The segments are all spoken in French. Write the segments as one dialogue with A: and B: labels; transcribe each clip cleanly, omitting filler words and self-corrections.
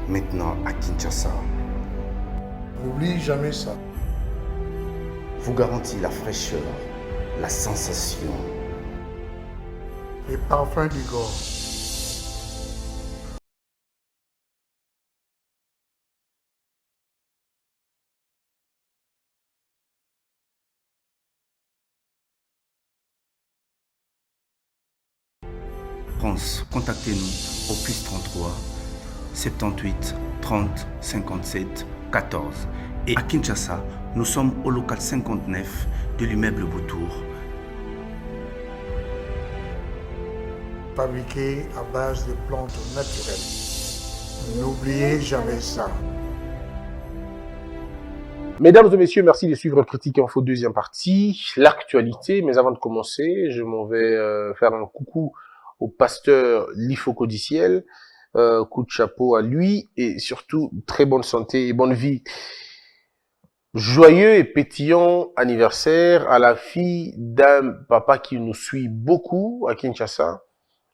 A: maintenant à Kinshasa,
B: N'oublie jamais ça.
A: vous garantit la fraîcheur, la sensation.
B: Les parfums du corps.
A: France, contactez-nous au +33 78 30 57 14. Et à Kinshasa, nous sommes au local 59 de l'immeuble Boutour.
B: Fabriqué à base de plantes naturelles. N'oubliez jamais ça.
C: Mesdames et messieurs, merci de suivre Critique Info deuxième partie, l'actualité. Mais avant de commencer, je m'en vais faire un coucou au pasteur Lifocodiciel. Coup de chapeau à lui et surtout très bonne santé et bonne vie. Joyeux et pétillant anniversaire à la fille d'un papa qui nous suit beaucoup à Kinshasa.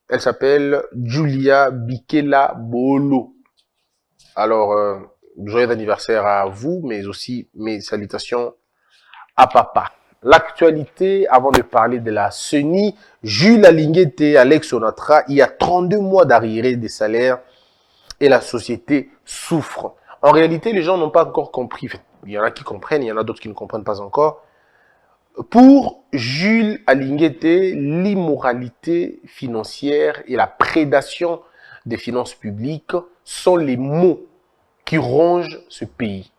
C: Elle s'appelle Julia Bikela Bolo. Alors, joyeux anniversaire à vous, mais aussi mes salutations à papa. L'actualité, avant de parler de la CENI, Jules Alinguete et Alex Onatra, il y a 32 mois d'arriérés des salaires et la société souffre. En réalité, les gens n'ont pas encore compris. Il y en a qui comprennent, il y en a d'autres qui ne comprennent pas encore. Pour Jules Alinguete, l'immoralité financière et la prédation des finances publiques sont les maux qui rongent ce pays.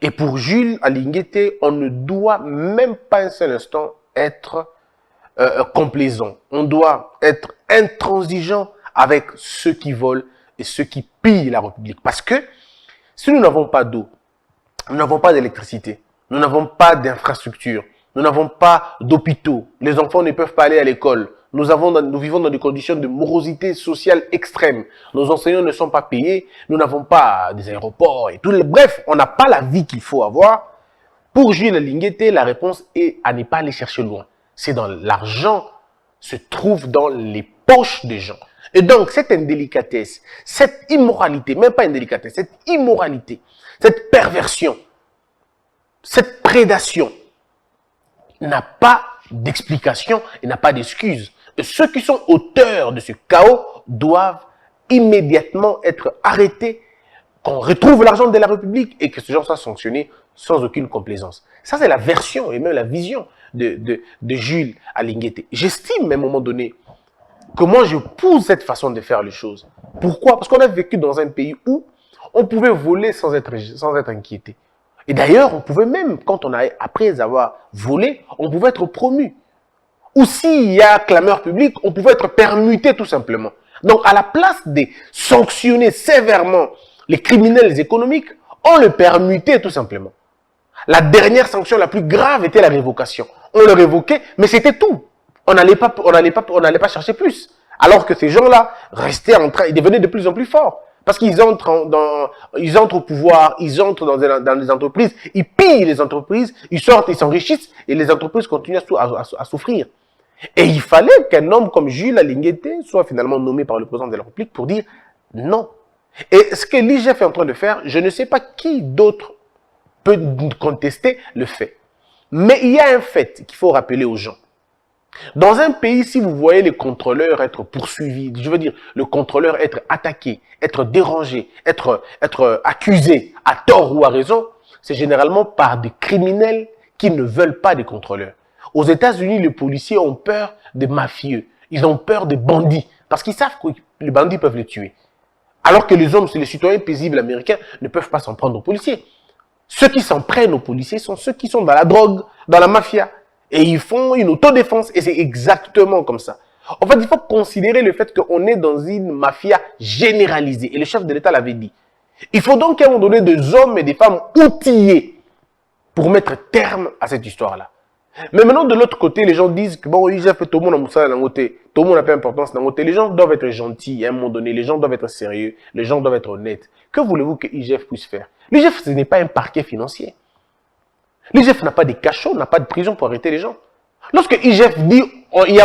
C: Et pour Jules Alinguete, on ne doit même pas un seul instant être complaisant. On doit être intransigeant avec ceux qui volent et ceux qui pillent la République. Parce que si nous n'avons pas d'eau, nous n'avons pas d'électricité, nous n'avons pas d'infrastructure, nous n'avons pas d'hôpitaux, les enfants ne peuvent pas aller à l'école, nous vivons dans des conditions de morosité sociale extrême, nos enseignants ne sont pas payés, nous n'avons pas des aéroports et tout. Bref, on n'a pas la vie qu'il faut avoir. Pour Jules Alinguete, la réponse est à ne pas aller chercher loin. C'est dans l'argent, se trouve dans les poches des gens. Et donc, cette indélicatesse, cette immoralité, même pas indélicatesse, cette immoralité, cette perversion, cette prédation n'a pas d'explication et n'a pas d'excuse. Et ceux qui sont auteurs de ce chaos doivent immédiatement être arrêtés, qu'on retrouve l'argent de la République et que ce genre soit sanctionné sans aucune complaisance. Ça, c'est la version et même la vision de Jules Alinguete. J'estime, à un moment donné, que moi, je pousse cette façon de faire les choses. Pourquoi? Parce qu'on a vécu dans un pays où on pouvait voler sans être inquiété. Et d'ailleurs, on pouvait même, après avoir volé, on pouvait être promu. Ou s'il y a clameur publique, on pouvait être permuté tout simplement. Donc, à la place de sanctionner sévèrement les criminels économiques, on le permutait tout simplement. La dernière sanction la plus grave était la révocation. On le révoquait, mais c'était tout. On n'allait pas chercher plus. Alors que ces gens-là restaient ils devenaient de plus en plus forts. Parce qu'ils entrent au pouvoir, ils entrent dans les entreprises, ils pillent les entreprises, ils sortent, ils s'enrichissent et les entreprises continuent à souffrir. Et il fallait qu'un homme comme Jules Alinguete soit finalement nommé par le président de la République pour dire non. Et ce que l'IGF est en train de faire, je ne sais pas qui d'autre peut contester le fait. Mais il y a un fait qu'il faut rappeler aux gens. Dans un pays, si vous voyez les contrôleurs être poursuivis, je veux dire, le contrôleur être attaqué, être dérangé, être accusé à tort ou à raison, c'est généralement par des criminels qui ne veulent pas des contrôleurs. Aux États-Unis, les policiers ont peur des mafieux, ils ont peur des bandits, parce qu'ils savent que les bandits peuvent les tuer. Alors que les citoyens paisibles américains ne peuvent pas s'en prendre aux policiers. Ceux qui s'en prennent aux policiers sont ceux qui sont dans la drogue, dans la mafia. Et ils font une autodéfense. Et c'est exactement comme ça. En fait, il faut considérer le fait qu'on est dans une mafia généralisée. Et le chef de l'État l'avait dit. Il faut donc qu'à un moment donné des hommes et des femmes outillés pour mettre terme à cette histoire-là. Mais maintenant, de l'autre côté, les gens disent que bon, IGF, tout le monde a moussala dans côté, tout le monde n'a pas d'importance dans côté. Les gens doivent être gentils à un moment donné, les gens doivent être sérieux, les gens doivent être honnêtes. Que voulez-vous que IGF puisse faire? L'IGF, ce n'est pas un parquet financier. L'IGF n'a pas de cachot, n'a pas de prison pour arrêter les gens. Lorsque IGF dit il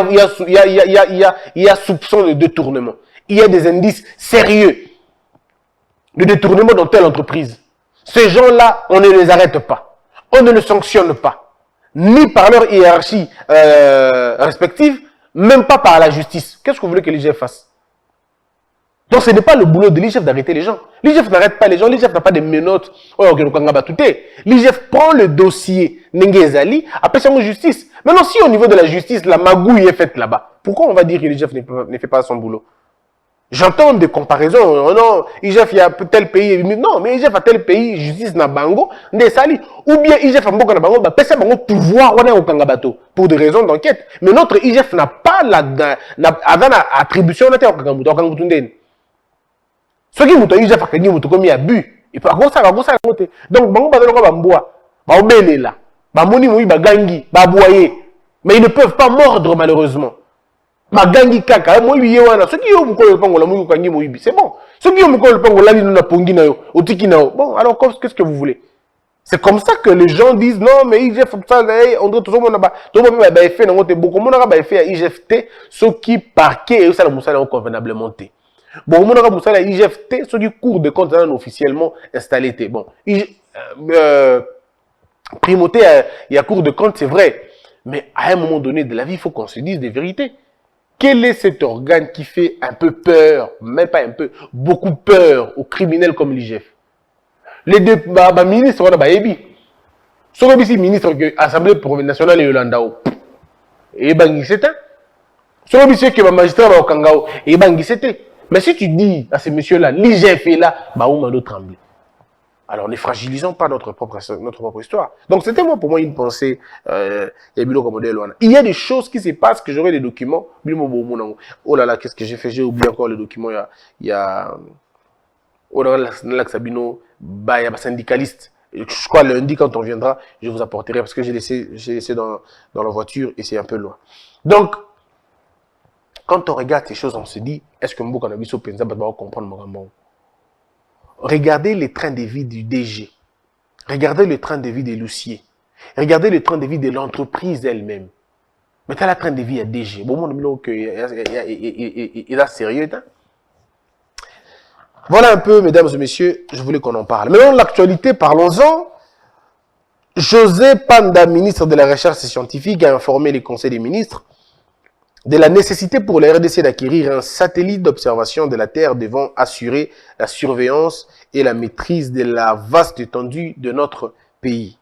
C: y a soupçon de détournement, il y a des indices sérieux, de détournement dans telle entreprise. Ces gens-là, on ne les arrête pas. On ne les sanctionne pas. Ni par leur hiérarchie respective, même pas par la justice. Qu'est-ce que vous voulez que l'IGF fasse? Donc ce n'est pas le boulot de l'IGF d'arrêter les gens. L'IGF n'arrête pas les gens, l'IGF n'a pas des menottes. L'IGF prend le dossier Nengezali, appelle ça en justice. Maintenant, si au niveau de la justice, la magouille est faite là-bas, pourquoi on va dire que l'IGF ne fait pas son boulot? J'entends des comparaisons. Oh non, IGF, il y a tel pays. Non, mais IGF a tel pays, justice na bango, Sali. Ou bien IGF a mboka na bango, bah, pèse bango pouvoir, on est au Kangabato, pour des raisons d'enquête. Mais notre IGF n'a pas l'attribution de au Kangabato. Ce qui est IGF a commis abus. Il peut avoir ça, donc, bango badalo bamboa, ba obelela, ba moni moui ba gangi, ba boyer. Mais ils ne peuvent pas mordre malheureusement. Magangi kaka, moi biye wana, ceux qui ont mukolo pango la mouyi kangi moyibi, c'est bon. Ceux qui ont mukolo pango la na pongi na yo, otiki na yo. Bon, alors qu'est-ce que vous voulez? C'est comme ça que les gens disent non mais IGF ça on doit tout le monde ba effet na ngote beaucoup monde ba effet à IGFT ceux qui parquet et ça la musala convenablement té. Bon monde ka musala IGFT ceux qui cours de compte officiellement installé té. Bon, primauté il y a cours de compte c'est vrai, mais à un moment donné de la vie il faut qu'on se dise des vérités. Quel est cet organe qui fait un peu peur, même pas un peu, beaucoup peur aux criminels comme l'IGF? Les deux ministres, on a baébi. Sauf que ministre de l'Assemblée nationale et Yolandao. Et bangi c'était. Sauf que magistrat au Kangao. Et bangi c'était. Mais si tu dis à ces messieurs-là, l'IGF est là, bah on m'a trembler. Alors ne fragilisons pas notre propre histoire. Donc c'était pour moi une pensée. Il y a des choses qui se passent que j'aurai des documents. Oh là là, qu'est-ce que j'ai fait? J'ai oublié encore les documents. Il y a oh là là, Sabino, il y a syndicaliste. Je crois lundi quand on viendra, je vous apporterai parce que j'ai laissé dans la voiture et c'est un peu loin. Donc quand on regarde ces choses, on se dit, est-ce que Mbouka Nabiso Penza va comprendre mon gamin? Regardez les trains de vie du DG. Regardez le train de vie des Luciers. Regardez le train de vie de l'entreprise elle-même. Mais tu as le train de vie à DG. Bon, il est sérieux. Hein? Voilà un peu, mesdames et messieurs, je voulais qu'on en parle. Maintenant, l'actualité, parlons-en. José Panda, ministre de la Recherche scientifique, a informé les conseils des ministres de la nécessité pour la RDC d'acquérir un satellite d'observation de la Terre devant assurer la surveillance et la maîtrise de la vaste étendue de notre pays.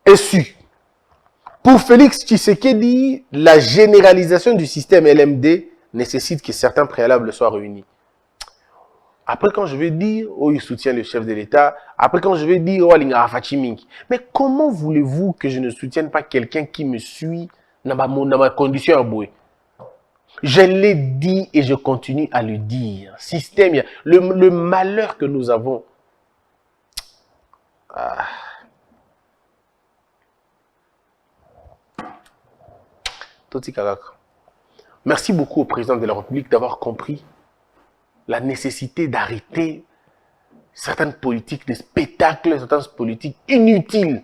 C: SU. Pour Félix Tshisekedi, la généralisation du système LMD nécessite que certains préalables soient réunis. Après, quand je vais dire, oh, il soutient le chef de l'État. Après, quand je vais dire, oh, il y a mais comment voulez-vous que je ne soutienne pas quelqu'un qui me suit dans ma condition à bouer? Je l'ai dit et je continue à le dire. Système, le malheur que nous avons. Ah. Merci beaucoup au président de la République d'avoir compris la nécessité d'arrêter certaines politiques de spectacles, certaines politiques inutiles,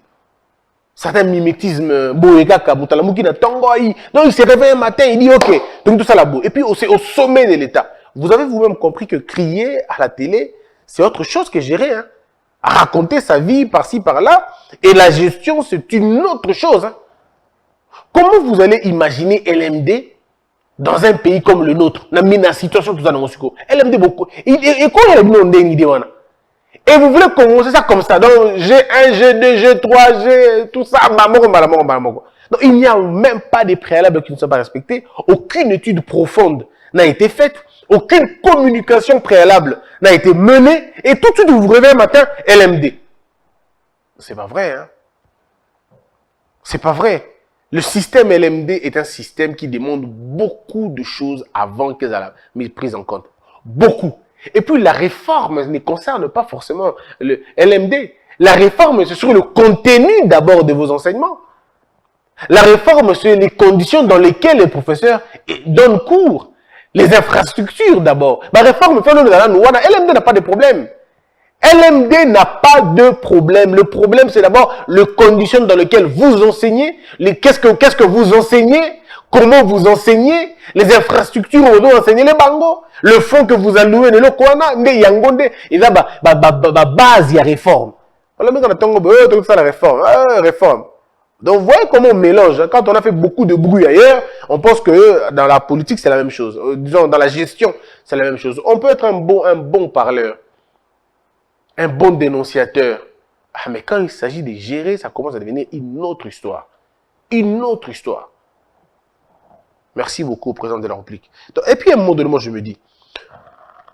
C: certains mimétismes. Donc il se réveille un matin, il dit ok, donc tout ça là-bas. Et puis c'est au sommet de l'État. Vous avez vous-même compris que crier à la télé, c'est autre chose que gérer. Hein. À raconter sa vie par-ci, par-là. Et la gestion, c'est une autre chose. Hein. Comment vous allez imaginer LMD dans un pays comme le nôtre, dans une situation tout ça dans LMD beaucoup. Et vous voulez commencer ça comme ça. Donc G1, G2, G3, G tout ça. Donc il n'y a même pas de préalables qui ne sont pas respectés. Aucune étude profonde n'a été faite. Aucune communication préalable n'a été menée. Et tout de suite vous vous réveillez un matin, LMD. C'est pas vrai, hein. C'est pas vrai. Le système LMD est un système qui demande beaucoup de choses avant qu'elles soient prises en compte. Beaucoup. Et puis la réforme ne concerne pas forcément le LMD. La réforme, c'est sur le contenu d'abord de vos enseignements. La réforme, c'est les conditions dans lesquelles les professeurs donnent cours. Les infrastructures d'abord. La réforme, LMD n'a pas de problème. LMD n'a pas de problème. Le problème, c'est d'abord les conditions dans lesquelles vous enseignez. Qu'est-ce que vous enseignez? Comment vous enseignez les infrastructures, vous enseignez les bangos, le fonds que vous allouez, le Kwana, il y a base, il y a réforme. Alors, on a ça la réforme. Réforme. Donc, vous voyez comment on mélange. Quand on a fait beaucoup de bruit ailleurs, on pense que dans la politique, c'est la même chose. Disons, dans la gestion, c'est la même chose. On peut être un bon parleur, un bon dénonciateur. Ah, mais quand il s'agit de gérer, ça commence à devenir une autre histoire. Une autre histoire. Merci beaucoup au président de la République. Donc, et puis, à un moment donné, moi, je me dis,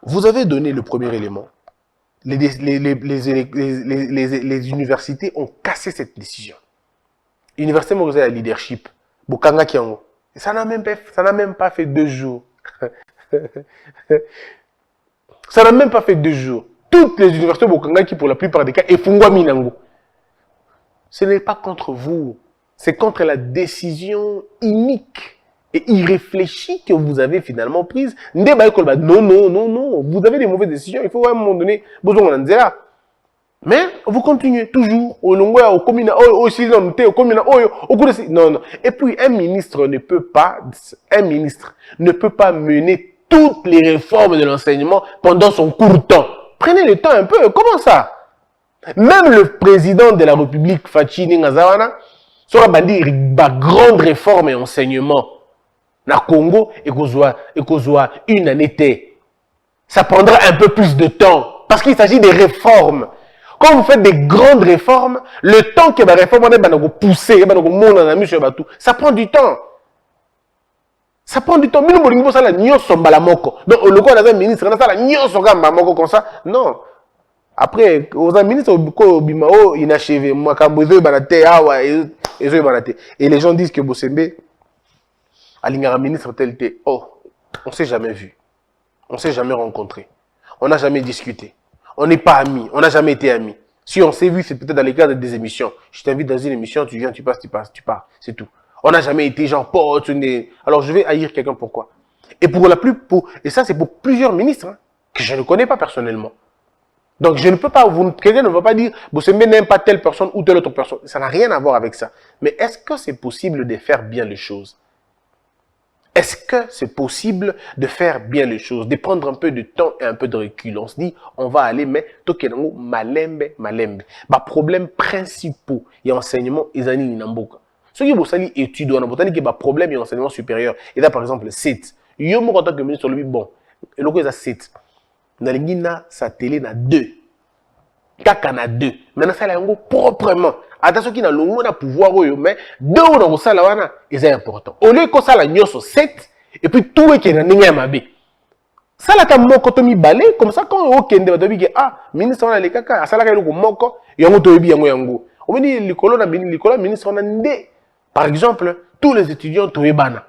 C: vous avez donné le premier élément. Les universités ont cassé cette décision. L'université m'a la leadership. Bukanga Kiango. Ça n'a même pas fait 2 jours. Ça n'a même pas fait 2 jours. Toutes les universités Bukanga qui, pour la plupart des cas, est Fungwa Minango. Ce n'est pas contre vous. C'est contre la décision inique et irréfléchie que vous avez finalement prise. Non. Vous avez des mauvaises décisions. Il faut à un moment donné, besoin d'en dire. Mais vous continuez toujours au long au commune au commune non. Et puis un ministre ne peut pas mener toutes les réformes de l'enseignement pendant son court temps. Prenez le temps un peu. Comment ça? Même le président de la République Fachi Ngazawana sera bandit grande réforme et enseignement na Congo et qu'ozoa une année. Ça prendra un peu plus de temps parce qu'il s'agit des réformes. Quand vous faites des grandes réformes, le temps que la réforme va pousser, ça prend du temps. Ça prend du temps. Donc, le ministre, comme ça. Non. Après, aux ministres, inachevé. Et les gens disent que Bosembe, un ministre tel tel. Oh, on ne s'est jamais vu. On ne s'est jamais rencontré. On n'a jamais discuté. On n'est pas amis, on n'a jamais été amis. Si on s'est vu, c'est peut-être dans les cadres des émissions. Je t'invite dans une émission, tu viens, tu pars, c'est tout. On n'a jamais été genre potes. Alors je vais haïr quelqu'un, pourquoi? Et et ça c'est pour plusieurs ministres hein, que je ne connais pas personnellement. Donc je ne peux pas, quelqu'un ne va pas dire, Bosembe n'aime pas telle personne ou telle autre personne. Ça n'a rien à voir avec ça. Mais est-ce que c'est possible de faire bien les choses? Est-ce que c'est possible de faire bien les choses, de prendre un peu de temps et un peu de recul? On se dit, on va aller, mais tokenango malembe. Bah, problème principal, il y a enseignement, ils ont n'imboka. Ce qui est une étude, on a botanique, bah, problème, il y a enseignement supérieur. Et là, par exemple, 7. Il y a un moment que ministre lui, bon, et le coup, il a 7. Dans les guinas, sa télé, n'a 2. Kaka n'a 2. Maintenant, ça, il y proprement. Attention qu'il y a le pouvoir, mais 2 on ça là, c'est important. Au lieu que ça la nyoso 7, et puis tout est qui est dans mabe. Ça là, quand mon côté mi balai, comme ça, quand on kende, on dit ah, ministre on a les kaka, ça là, il y a moko, yango toyebi yango. On me dit l'école ministre on a ndé. Par exemple, tous les étudiants toyebana.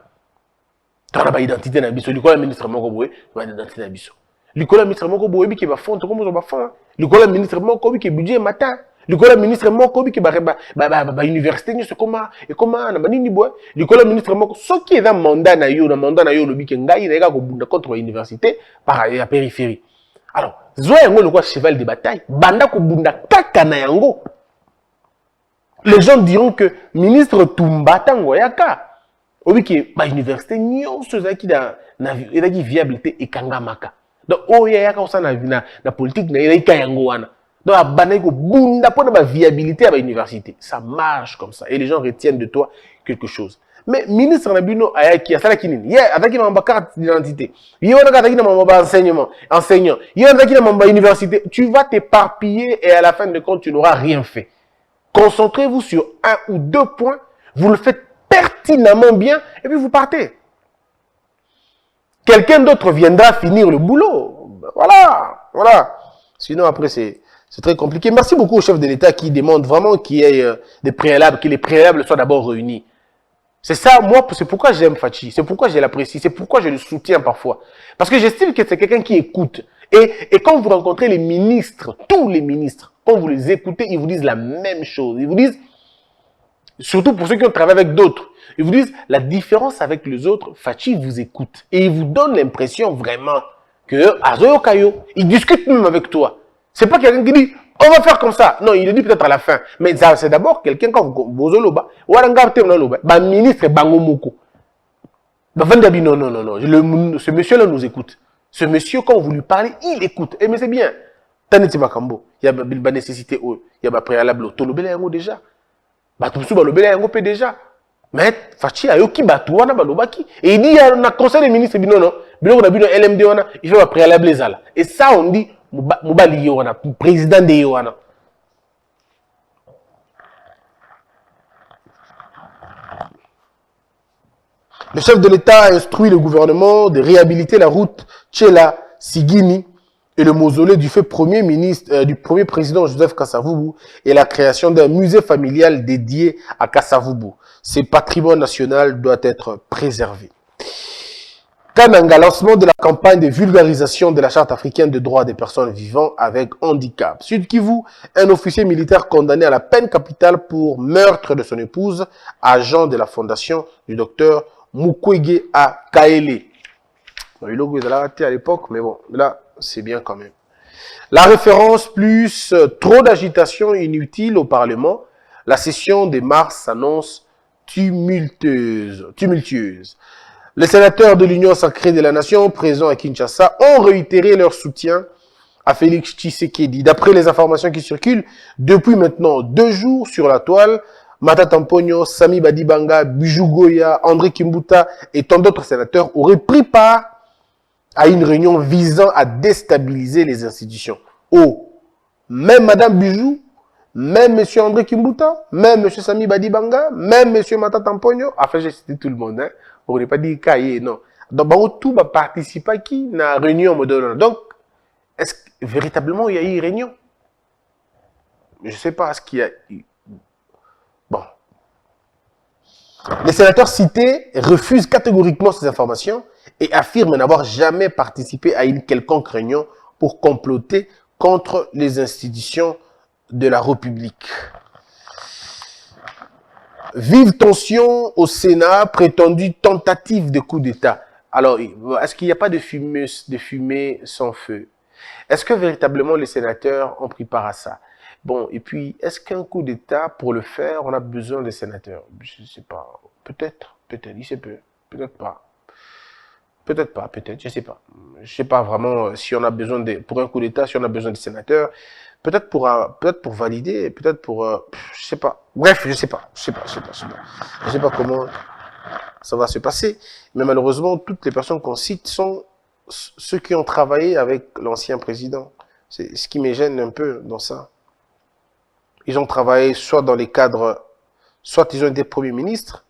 C: Tu as pas identité na biso, l'école ministre moko boye, pas identité na biso. L'école ministre moko boye bi qui va fond, comme on va fond. L'école ministre moko bi qui budget matin. Le ministre moko qui ba université ni comment et comment na banini boy le ministre moko ce qui est dans mandat na yo le bi ngai na ko bunda contre l'université par la périphérie. Alors zoya yango le quoi cheval de bataille banda ko bunda kaka na yango. Les gens diront que ministre Tumba tango yaka obi ki ba université nyonso za ki na viabilité et kangamaka. Donc oh yaka ça na politique na ika yango wana. Donc, la viabilité à l'université. Ça marche comme ça. Et les gens retiennent de toi quelque chose. Mais ministre Nabino Ayaki, a ça qui n'est avec une carte d'identité. Il y a un enseignement, enseignant. Il y a un université. Tu vas t'éparpiller et à la fin de compte, tu n'auras rien fait. Concentrez-vous sur 1 ou 2 points. Vous le faites pertinemment bien et puis vous partez. Quelqu'un d'autre viendra finir le boulot. Voilà. Sinon, après, c'est très compliqué. Merci beaucoup au chef de l'État qui demande vraiment qu'il y ait des préalables, que les préalables soient d'abord réunis. C'est ça, moi, c'est pourquoi j'aime Fachi, c'est pourquoi je l'apprécie, c'est pourquoi je le soutiens parfois. Parce que j'estime que c'est quelqu'un qui écoute. Et quand vous rencontrez les ministres, tous les ministres, quand vous les écoutez, ils vous disent la même chose. Ils vous disent, surtout pour ceux qui ont travaillé avec d'autres, ils vous disent la différence avec les autres, Fachi vous écoute. Et il vous donne l'impression vraiment que, Azoyo Kayo, il discute même avec toi. C'est pas quelqu'un qui dit, on va faire comme ça. Non, il le dit peut-être à la fin. Mais c'est d'abord quelqu'un comme Bozoloba, Waranga Temnoloba, ministre Bangomoko. Non, non, non, non. Ce monsieur-là nous écoute. Ce monsieur, quand vous lui parlez, il écoute. Et mais c'est bien. Taneti Makambo. Il y a une nécessité. Il y a un préalable. Tolobele yango déjà. Batumsu balobele yango pe déjà. Mais Fachi a yoki batouana balobaki. Et il dit, il y a un conseil des ministres. Non, non. Bilo na bino LMD wana. Il fait un préalable les ala. Et ça, on dit, Moubali Yowana, président de Yowana. Le chef de l'État a instruit le gouvernement de réhabiliter la route Tchela Sigini et le mausolée du fait premier ministre, du premier président Joseph Kasavubu et la création d'un musée familial dédié à Kasavubu. Ce patrimoine national doit être préservé. Kananga, lancement de la campagne de vulgarisation de la Charte africaine des droits des personnes vivant avec handicap. Sud Kivu, un officier militaire condamné à la peine capitale pour meurtre de son épouse, agent de la fondation du docteur Mukwege à Kaele. On a eu le logo à l'époque, mais bon, là, c'est bien quand même. La référence plus trop d'agitation inutile au Parlement. La session de mars s'annonce tumultueuse. Les sénateurs de l'Union sacrée de la nation présents à Kinshasa ont réitéré leur soutien à Félix Tshisekedi. D'après les informations qui circulent, depuis maintenant 2 jours sur la toile, Matata Mponyo, Sami Badibanga, Bijou Goya, André Kimbuta et tant d'autres sénateurs auraient pris part à une réunion visant à déstabiliser les institutions. Oh, même Madame Bijou, même M. André Kimbuta, même M. Sami Badibanga, même M. Matata Mponyo, enfin j'ai cité tout le monde, hein. On n'est pas dit Kaye, non. Donc, tout va participer à qui dans la réunion moderne. Donc, est-ce que véritablement il y a eu une réunion? Je ne sais pas ce qu'il y a eu. Bon. Les sénateurs cités refusent catégoriquement ces informations et affirment n'avoir jamais participé à une quelconque réunion pour comploter contre les institutions de la République. Vive tension au Sénat, prétendue tentative de coup d'État. Alors, est-ce qu'il n'y a pas de fumée sans feu? Est-ce que véritablement les sénateurs ont pris part à ça? Bon, et puis, est-ce qu'un coup d'État, pour le faire, on a besoin des sénateurs? Je ne sais pas. Peut-être, il se peut. Peut-être pas. Peut-être pas, peut-être, je ne sais pas. Je ne sais pas vraiment si on a besoin pour un coup d'État, si on a besoin des sénateurs. Peut-être pour valider, peut-être pour, je sais pas. Bref, je sais pas. Je sais pas comment ça va se passer. Mais malheureusement, toutes les personnes qu'on cite sont ceux qui ont travaillé avec l'ancien président. C'est ce qui me gêne un peu dans ça. Ils ont travaillé soit dans les cadres, soit ils ont été premiers ministres,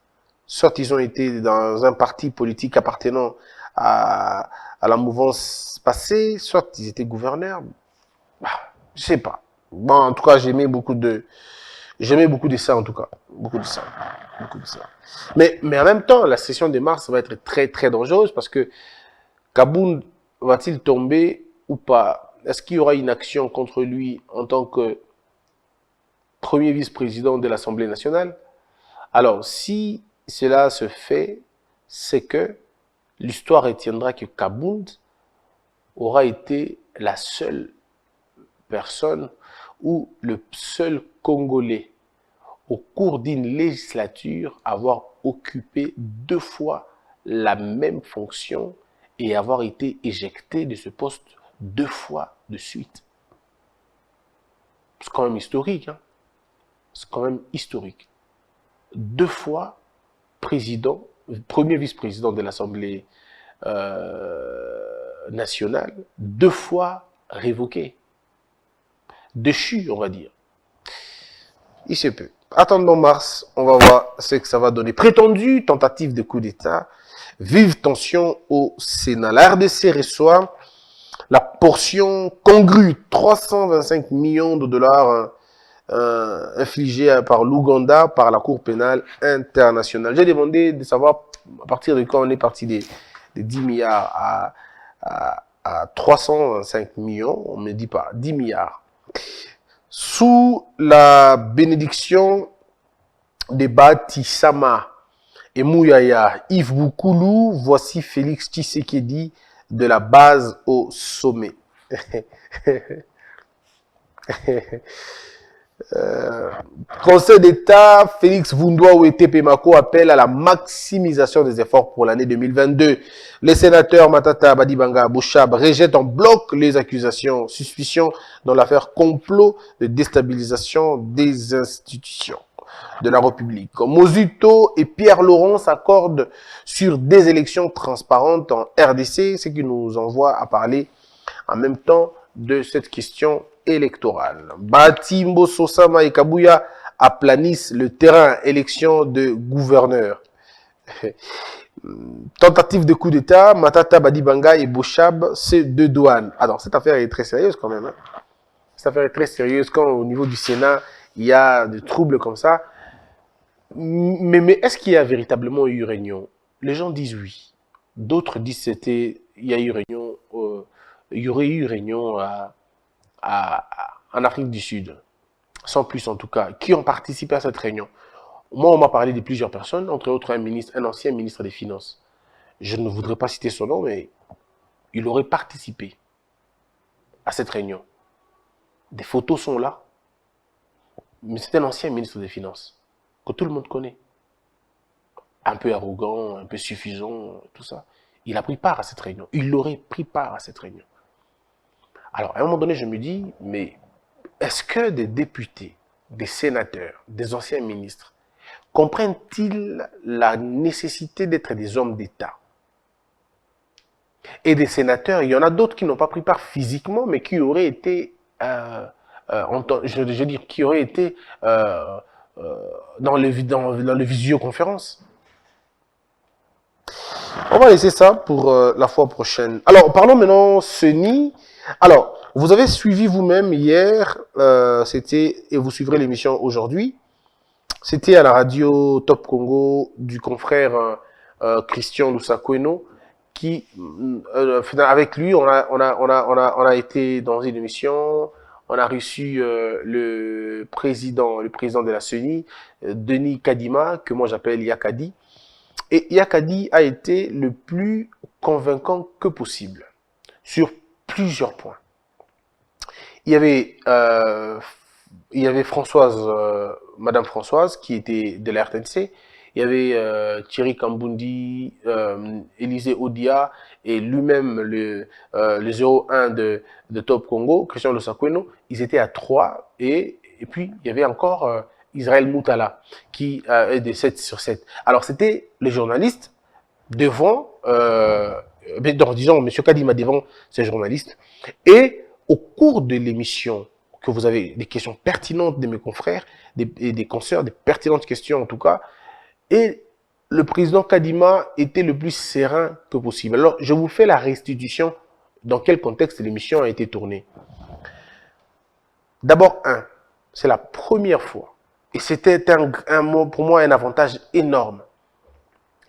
C: soit ils ont été dans un parti politique appartenant à la mouvance passée, soit ils étaient gouverneurs. Je sais pas. Bon, en tout cas, j'aimais beaucoup de ça, en tout cas. Beaucoup de ça. Mais en même temps, la session de mars va être très, très dangereuse parce que Kaboun va-t-il tomber ou pas? Est-ce qu'il y aura une action contre lui en tant que premier vice-président de l'Assemblée nationale? Alors, si cela se fait, c'est que l'histoire retiendra que Kaboun aura été la seule personne ou le seul Congolais au cours d'une législature avoir occupé 2 fois la même fonction et avoir été éjecté de ce poste 2 fois de suite. C'est quand même historique, hein? C'est quand même historique. 2 fois président, premier vice-président de l'Assemblée nationale, 2 fois révoqué. Déchu, on va dire. Il se peut. Attendons mars, on va voir ce que ça va donner. Prétendue tentative de coup d'État, vive tension au Sénat. La RDC reçoit la portion congrue, 325 millions de dollars infligés par l'Ouganda, par la Cour pénale internationale. J'ai demandé de savoir à partir de quand on est parti des 10 milliards à 325 millions, on ne me dit pas, 10 milliards. Sous la bénédiction de Batisama et Mouyaya, Yves Boukoulou, voici Félix Tshisekedi de la base au sommet. Conseil d'État, Félix Vundoa et TP Mako appelle à la maximisation des efforts pour l'année 2022. Les sénateurs Matata Badibanga Bouchab rejettent en bloc les accusations, suspicions dans l'affaire complot de déstabilisation des institutions de la République. Mozuto et Pierre Laurent s'accordent sur des élections transparentes en RDC, ce qui nous envoie à parler en même temps de cette question électorale. Batimbo Sosama et Kabuya aplanissent le terrain élection de gouverneur. Tentative de coup d'État, Matata Badibanga et Bouchab, c'est deux douanes. Alors, cette affaire est très sérieuse quand même. Hein. Cette affaire est très sérieuse quand au niveau du Sénat, il y a des troubles comme ça. Mais est-ce qu'il y a véritablement eu réunion? Les gens disent oui. D'autres disent il y a eu réunion, il y aurait eu réunion en Afrique du Sud, sans plus en tout cas, qui ont participé à cette réunion. Moi, on m'a parlé de plusieurs personnes, entre autres un ancien ministre des Finances. Je ne voudrais pas citer son nom, mais il aurait participé à cette réunion. Des photos sont là, mais c'est un ancien ministre des Finances que tout le monde connaît. Un peu arrogant, un peu suffisant, tout ça. Il a pris part à cette réunion. Il aurait pris part à cette réunion. Alors, à un moment donné, je me dis, mais est-ce que des députés, des sénateurs, des anciens ministres comprennent-ils la nécessité d'être des hommes d'État? Et des sénateurs, il y en a d'autres qui n'ont pas pris part physiquement, mais qui auraient été, je veux dire, qui auraient été dans les visioconférences. On va laisser ça pour la fois prochaine. Alors, parlons maintenant CENI. Alors, vous avez suivi vous-même hier, et vous suivrez l'émission aujourd'hui. C'était à la radio Top Congo du confrère Christian Lusakweno, qui, avec lui, on a été dans une émission. On a reçu le président de la CENI, Denis Kadima, que moi j'appelle Yakadi. Et Yakadi a été le plus convaincant que possible sur plusieurs points. Il y avait Françoise, Madame Françoise, qui était de la RTNC. Il y avait Thierry Kambundi, Élisée Odia et lui-même le 01 de Top Congo, Christian Lusakweno. Ils étaient à 3 et puis il y avait encore Israël Moutala qui est de 7 sur 7. Alors c'était les journalistes devant, disons M. Kadima devant ces journalistes, et au cours de l'émission que vous avez des questions pertinentes de mes confrères, des consoeurs, des pertinentes questions en tout cas, et le président Kadima était le plus serein que possible. Alors, je vous fais la restitution dans quel contexte l'émission a été tournée. D'abord, c'est la première fois, et c'était pour moi un avantage énorme,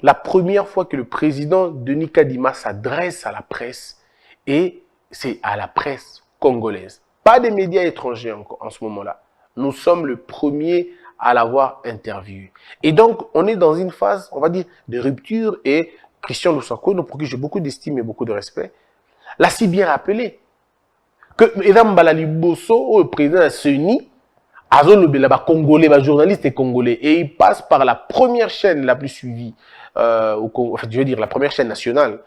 C: la première fois que le président Denis Kadima s'adresse à la presse, et c'est à la presse congolaise. Pas des médias étrangers en ce moment-là. Nous sommes le premier à l'avoir interviewé. Et donc, on est dans une phase, on va dire, de rupture, et Christian Lusakweno, pour qui j'ai beaucoup d'estime et beaucoup de respect, l'a si bien rappelé que Edam Balaliboso, le président de la CENI, Congolais, journaliste et congolais, et il passe par la première chaîne la plus suivie, je veux dire la première chaîne nationale,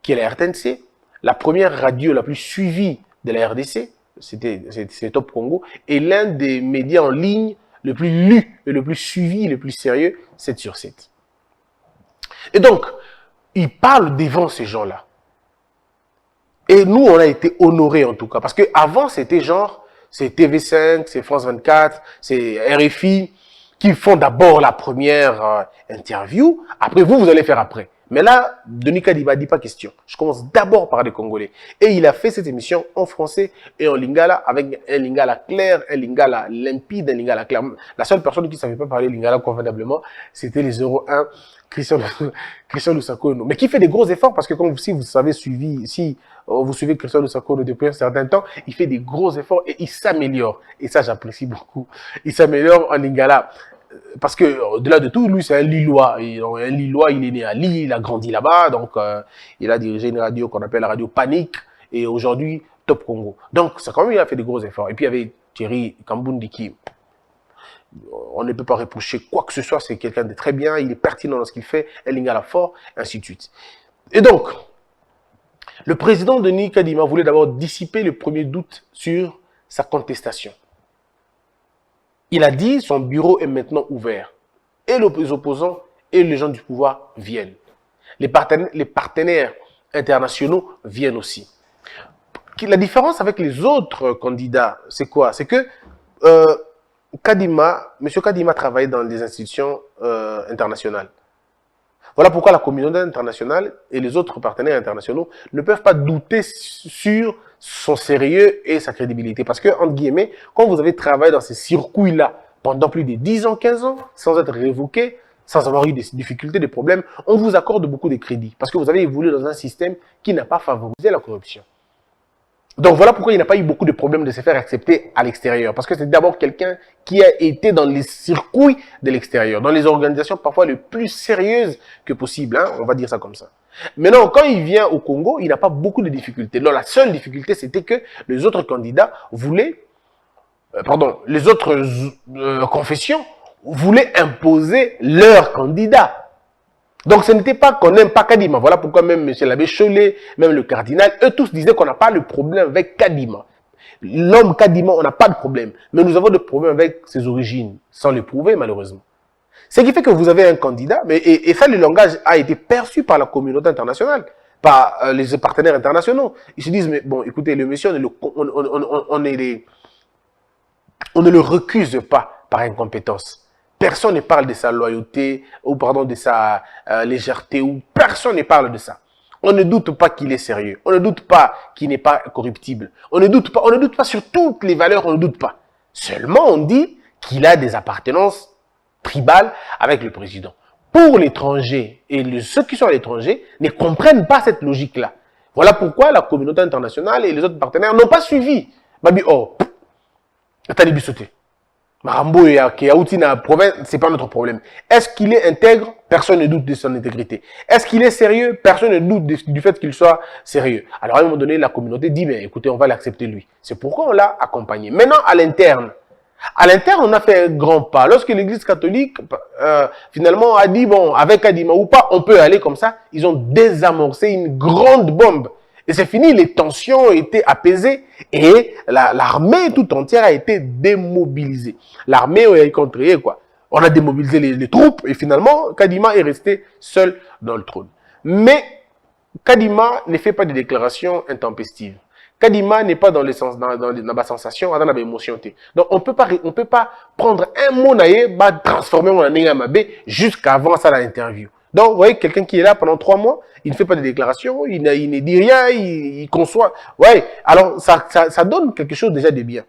C: qui est la RTNC, la première radio la plus suivie de la RDC, c'est Top Congo, et l'un des médias en ligne le plus lu, et le plus suivi, le plus sérieux, 7 sur 7. Et donc, il parle devant ces gens-là. Et nous, on a été honorés en tout cas, parce qu'avant, c'était genre, c'est TV5, c'est France 24, c'est RFI, qui font d'abord la première interview, après vous allez faire après. Mais là, Denis Kadima dit pas question. Je commence d'abord par les Congolais. Et il a fait cette émission en français et en lingala, avec un lingala clair, un lingala limpide, un lingala clair. La seule personne qui ne savait pas parler lingala convenablement, c'était les 01 Christian Lusakweno. Mais qui fait des gros efforts, parce que comme si vous suivez Christian Lusakweno depuis un certain temps, il fait des gros efforts et il s'améliore. Et ça, j'apprécie beaucoup. Il s'améliore en lingala. Parce que, au-delà de tout, lui, c'est un Lillois. Un Lillois, il est né à Lille, il a grandi là-bas. Donc, il a dirigé une radio qu'on appelle la radio Panique. Et aujourd'hui, Top Congo. Donc, ça, quand même, il a fait des gros efforts. Et puis, il y avait Thierry Kambundi qui On ne peut pas reprocher quoi que ce soit, c'est quelqu'un de très bien, il est pertinent dans ce qu'il fait, Elingala fort, ainsi de suite. Et donc, le président Denis Kadima voulait d'abord dissiper le premier doute sur sa contestation. Il a dit son bureau est maintenant ouvert. Et les opposants et les gens du pouvoir viennent. Les partenaires internationaux viennent aussi. La différence avec les autres candidats, c'est quoi? C'est que M. Kadima travaille dans des institutions internationales. Voilà pourquoi la communauté internationale et les autres partenaires internationaux ne peuvent pas douter sur son sérieux et sa crédibilité. Parce que, entre guillemets, quand vous avez travaillé dans ces circuits-là pendant plus de 10 ans, 15 ans, sans être révoqué, sans avoir eu des difficultés, des problèmes, on vous accorde beaucoup de crédits. Parce que vous avez évolué dans un système qui n'a pas favorisé la corruption. Donc voilà pourquoi il n'a pas eu beaucoup de problèmes de se faire accepter à l'extérieur. Parce que c'est d'abord quelqu'un qui a été dans les circuits de l'extérieur, dans les organisations parfois les plus sérieuses que possible, hein, on va dire ça comme ça. Maintenant, quand il vient au Congo, il n'a pas beaucoup de difficultés. Non, la seule difficulté, c'était que les autres candidats voulaient, les autres confessions voulaient imposer leurs candidats. Donc, ce n'était pas qu'on n'aime pas Kadima. Voilà pourquoi même M. l'abbé Cholet, même le cardinal, eux tous disaient qu'on n'a pas de problème avec Kadima. L'homme Kadima, on n'a pas de problème. Mais nous avons des problèmes avec ses origines, sans le prouver malheureusement. Ce qui fait que vous avez un candidat, et ça, le langage a été perçu par la communauté internationale, par les partenaires internationaux. Ils se disent, mais bon, écoutez, le monsieur, on ne le recuse pas par incompétence. Personne ne parle de sa loyauté, ou pardon, de sa légèreté, ou personne ne parle de ça. On ne doute pas qu'il est sérieux. On ne doute pas qu'il n'est pas corruptible. On ne doute pas sur toutes les valeurs, on ne doute pas. Seulement, on dit qu'il a des appartenances tribales avec le président. Pour l'étranger, et ceux qui sont à l'étranger ne comprennent pas cette logique-là. Voilà pourquoi la communauté internationale et les autres partenaires n'ont pas suivi. Babi, oh, attendez, bisouté. Marambo et Aouti na province, c'est pas notre problème. Est-ce qu'il est intègre? Personne ne doute de son intégrité. Est-ce qu'il est sérieux? Personne ne doute du fait qu'il soit sérieux. Alors à un moment donné, la communauté dit, mais écoutez, on va l'accepter lui. C'est pourquoi on l'a accompagné. Maintenant, à l'interne, on a fait un grand pas. Lorsque l'Église catholique, finalement, a dit, bon, avec Kadima ou pas, on peut aller comme ça, ils ont désamorcé une grande bombe. Et c'est fini, les tensions ont été apaisées et l'armée tout entière a été démobilisée. L'armée a contré quoi. On a démobilisé les troupes et finalement, Kadima est resté seul dans le trône. Mais Kadima ne fait pas de déclarations intempestives. Kadima n'est pas dans la sensation, dans l'émotion. Donc on peut pas prendre un mot naïe, transformer en un jusqu'avant ça l'interview. Donc, vous voyez, quelqu'un qui est là pendant 3 mois, il ne fait pas de déclaration, il ne dit rien, il conçoit. Ouais, alors ça donne quelque chose déjà de bien.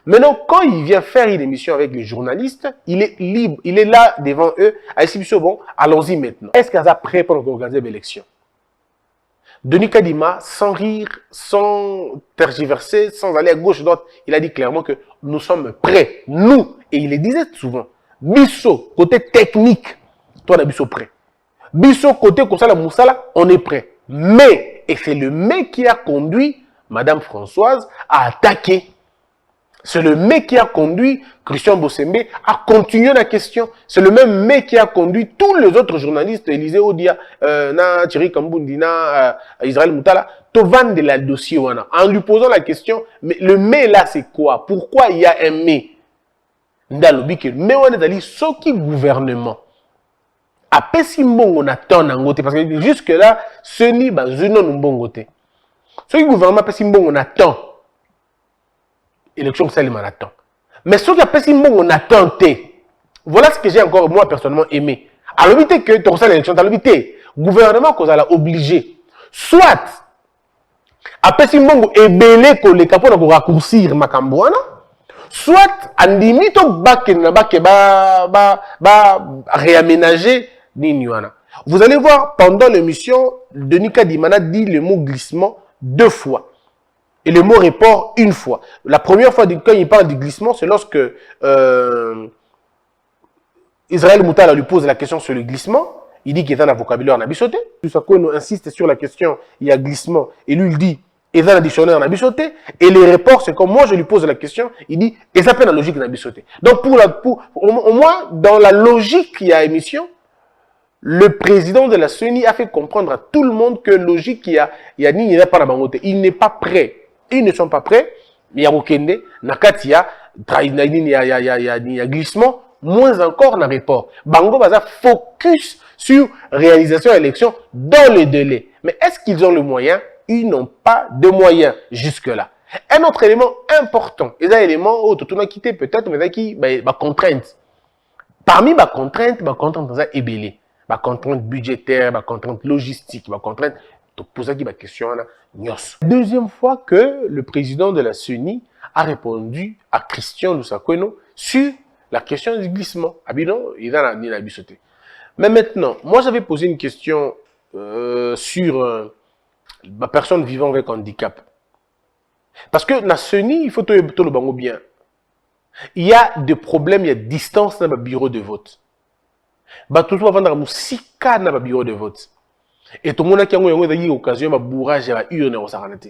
C: Maintenant, quand il vient faire une émission avec les journalistes, il est libre, il est là devant eux, à l'exhibition, bon, allons-y maintenant. Est-ce qu'ils sont prêts pour organiser l'élection? Denis Kadima, sans rire, sans tergiverser, sans aller à gauche, à droite, il a dit clairement que nous sommes prêts, nous, et il le disait souvent, Bisso, côté technique, toi, on a Bisso prêt. Bisso côté Kosala Moussala, on est prêt. Mais, et c'est le mais qui a conduit Madame Françoise à attaquer. C'est le mais qui a conduit Christian Bossembe à continuer la question. C'est le même mais qui a conduit tous les autres journalistes, Élisée Odia, Thierry Kambundi, Israël Moutala, Tovan de la dossier, en lui posant la question, mais le mais là c'est quoi? Pourquoi il y a un mais? Ndalobi mais on est allé ce qui gouvernement. Après si on attend nangote parce que jusque là ce n'est pas une bongote. Ce qui gouvernement après si on attend élection ça on attend. Mais ce qui après si on attend voilà ce que j'ai encore moi personnellement aimé. À l'obité que tu reçois l'élection à l'obité gouvernement qu'on a obligé soit après si on est belé que les capons pour raccourcir makamboana soit en limite réaménager. Vous allez voir, pendant l'émission, Denis Kadima dit le mot glissement 2 fois. Et le mot report 1 fois. La première fois, quand il parle du glissement, c'est lorsque Israël Moutala lui pose la question sur le glissement. Il dit qu'il est dans un vocabulaire en abissoté. Tout ça, quand on insiste sur la question, il y a glissement. Et lui, il dit, et dans le dictionnaire, on a bichoté. Et les reports, c'est comme moi, je lui pose la question, il dit, et ça fait la logique, on a bichoté. Donc, au moins, dans la logique qu'il y a émission, le président de la CENI a fait comprendre à tout le monde que logique, il y a ni, il n'est pas dans Bangote. Il n'est pas prêt. Ils ne sont pas prêts. Il y a Okende, Nakati, il y a glissement, moins encore dans le report. Bango va focus sur réalisation élection dans le délai. Mais est-ce qu'ils ont le moyen? Ils n'ont pas de moyens jusque-là. Un autre élément important, et un élément où tout le monde quitté peut-être, mais qui va contrainte. Parmi les contraintes, c'est ébélé. Les contraintes budgétaires, les contraintes logistiques, les contraintes. Pour ça, il y a question. Deuxième fois que le président de la CENI a répondu à Christian Lusakweno sur la question du glissement. Abidon, il a sauté. Mais maintenant, moi j'avais posé une question sur la personne vivant avec handicap. Parce que la CENI, il faut tout le bango bien. Il y a des problèmes, il y a distance dans le bureau de vote. Tout le monde va vendre musika dans le bureau de vote. Et tout le monde qui a eu l'occasion de bourrage à urne au Saranate.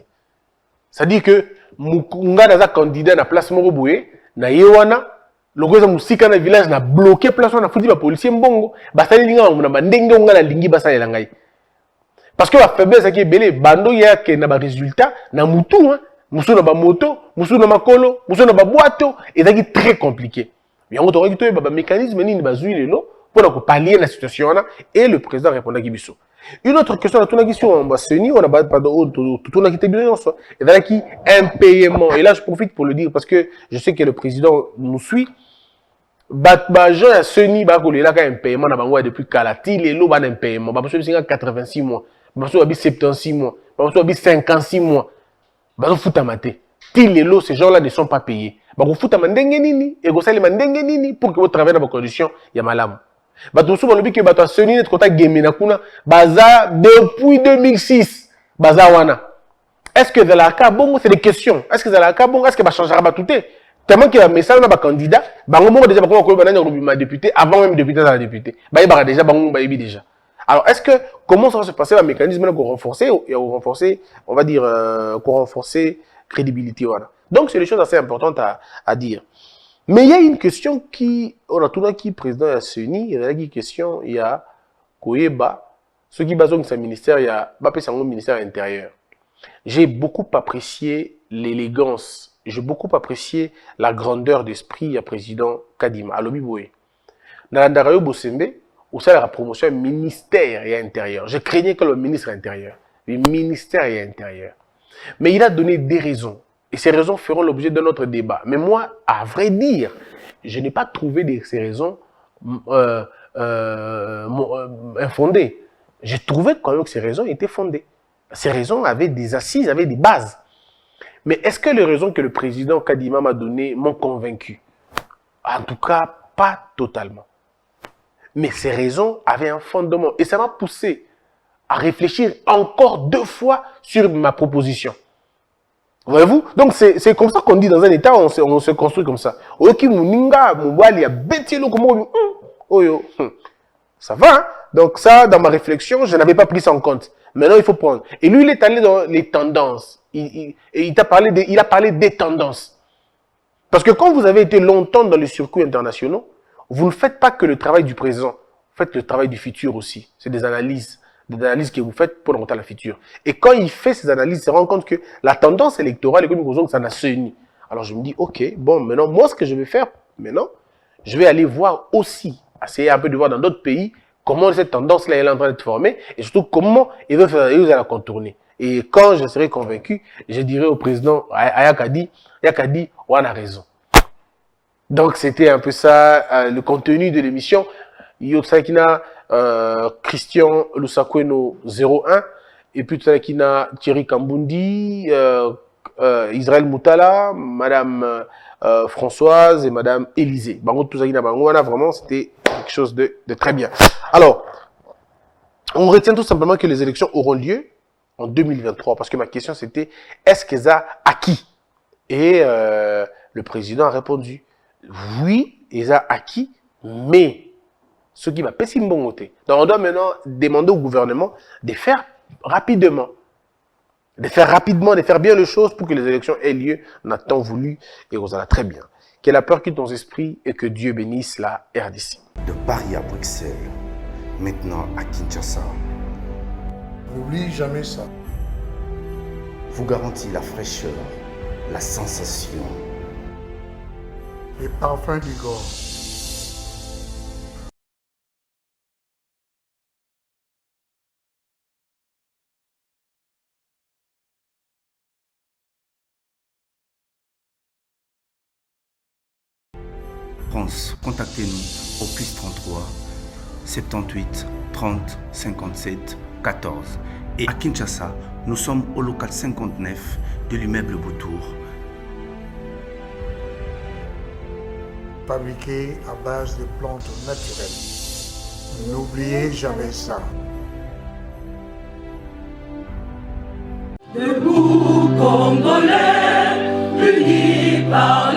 C: C'est-à-dire que Mukunga dans un candidat na place Moroboué, na Yewana, le gouvernement de musika dans le village na bloqué place na foutu ba policier mbongo, basali linga na bandenge nga na lingi basali langai. Parce que la faiblesse qui est belé, bando ya ke na ba résultat na mutu hein. Moussou na ba moto, moussou na makolo, moussou na ba boato, et c'est très compliqué. Mais on aurait dit que le mécanisme ni ba zui lelo pour pallier la situation là et le président répondait à Gibiso. Une autre question, on a question en Basseni, on a pas de tout a quitté bien soit. Et là qui impayement. Et là je profite pour le dire parce que je sais que le président nous suit. Jean à Seni ba ko là un paiement na bango depuis Kalati, les lots ba un paiement. Ba so 86 mois, ba so 76 mois, ba so 56 mois. Bah, fout à mater. Les lots, ces gens-là ne sont pas payés. Bah, vous fout à mandenge nini, et vous allez mandenge nini, pour que vous travaillez dans vos conditions, il y a malam. Bah, tout souvent, le but que bah, toi, Sony, notre contact game, nakuna, baza, depuis 2006, baza wana. Est-ce que dans la cas, bon, c'est des questions. Est-ce que dans la cas, bon, est-ce que bah, changera pas tout est? Tellement qu'il y a un message dans ma candidat, bah, on m'a déjà, bah, ma député, avant même député dans la députée. Bah, il y a déjà, bah, on déjà. Alors, est-ce que, comment ça va se passer, le mécanisme qu'on renforcer, on va dire, qu'on renforcer crédibilité, voilà. Donc, c'est des choses assez importantes à dire. Mais il y a une question qui, on a tout le qui président de la CENI, il y a une question, il y a, Koyeba, ceux qui basent sur ce ministère, il y a, ministère intérieur. J'ai beaucoup apprécié l'élégance, j'ai beaucoup apprécié la grandeur d'esprit du président Kadima, à l'Obiboé. Dans la Ndarayo Bosembe, où ça la promotion ministère et intérieur. Je craignais que le ministre intérieur, le ministère et intérieur. Mais il a donné des raisons. Et ces raisons feront l'objet de notre débat. Mais moi, à vrai dire, je n'ai pas trouvé ces raisons infondées. J'ai trouvé quand même que ces raisons étaient fondées. Ces raisons avaient des assises, avaient des bases. Mais est-ce que les raisons que le président Kadima m'a données m'ont convaincu? En tout cas, pas totalement. Mais ces raisons avaient un fondement. Et ça m'a poussé à réfléchir encore 2 fois sur ma proposition. Voyez-vous? Donc c'est comme ça qu'on dit dans un état, on se construit comme ça. Ça va, hein? Donc ça, dans ma réflexion, je n'avais pas pris ça en compte. Maintenant, il faut prendre. Et lui, il est allé dans les tendances. Il a parlé des tendances. Parce que quand vous avez été longtemps dans les circuits internationaux, vous ne faites pas que le travail du présent, vous faites le travail du futur aussi. C'est des analyses que vous faites pour remonter à la future. Et quand il fait ces analyses, il se rend compte que la tendance électorale est comme ça n'a CENI. Alors je me dis, ok, bon, maintenant, moi, ce que je vais faire, maintenant, je vais aller voir aussi, essayer un peu de voir dans d'autres pays, comment cette tendance-là est en train d'être formée, et surtout comment ils vont la contourner. Et quand je serai convaincu, je dirai au président Ayakadi, on a raison. Donc, c'était un peu ça, le contenu de l'émission. Yotsakina, Christian Lusakweno 01, et puis Yotsakina Thierry Kambundi, Israël Moutala, Madame Françoise et Madame Élisée. Bango Touzakina Bangoana, vraiment, c'était quelque chose de très bien. Alors, on retient tout simplement que les élections auront lieu en 2023, parce que ma question c'était, est-ce qu'elles ont acquis? Et le président a répondu, oui, ils ont acquis, mais ce qui va passer une bonne côté. Donc, on doit maintenant demander au gouvernement de faire rapidement. de faire rapidement, de faire bien les choses pour que les élections aient lieu. On a tant voulu et on a très bien. Que la peur quitte nos esprits et que Dieu bénisse la RDC.
A: De Paris à Bruxelles, maintenant à Kinshasa,
B: N'oublie jamais ça.
A: vous garantit la fraîcheur, la sensation,
B: Les parfums du corps.
A: France, contactez-nous au +33 78 30 57 14. Et à Kinshasa, nous sommes au local 59 de l'immeuble Boutour.
B: Fabriqué à base de plantes naturelles. N'oubliez jamais ça.
D: Debout, Congolais, unis par